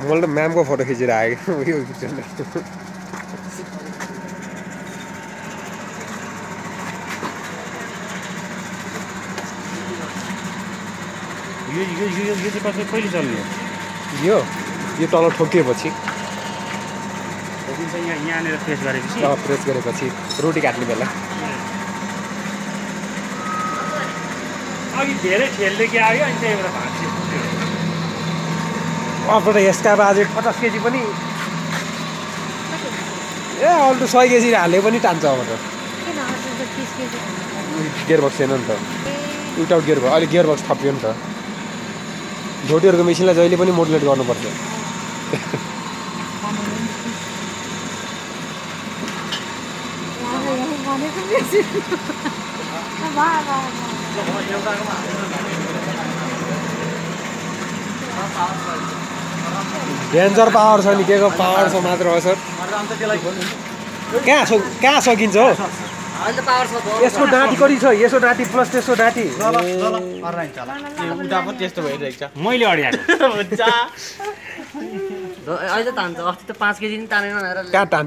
मैले त म्यामको फोटो खिचेर आएँ यो पिक्चरमा यो चाहिँ कहिले चल्ने यो तल ठोकिएपछि यहाँनिर प्रेस गरेपछि प्रेस गरेपछि रोटी काट्ने बेला अघि धेरै ठेलले कि आयो अनि त्यही भएर भाँच्यो अब त यसका बाजे 50 केजी पनि ए अल्टो 100 केजी हाले पनि टान्छ अब त गियरबक्स छैन नि त विदाउट गियरबक्स अहिले गियरबक्स थपियो नि त झोटीहरूको मेसिनलाई जहिले पनि मोडुलेट गर्नुपर्छ डेन्जर पावर छ नि के को पावर छ मात्र हो सर कहाँ सकिन्छ हो यसको डाँटी कति छ यसो डाँटी प्लस त्यसको डाँटी त्यस्तो भइरहेको छ मैले अड्याएको अहिले तान्छ अस्ति त 5 केजी नि तानेन भनेर कहाँ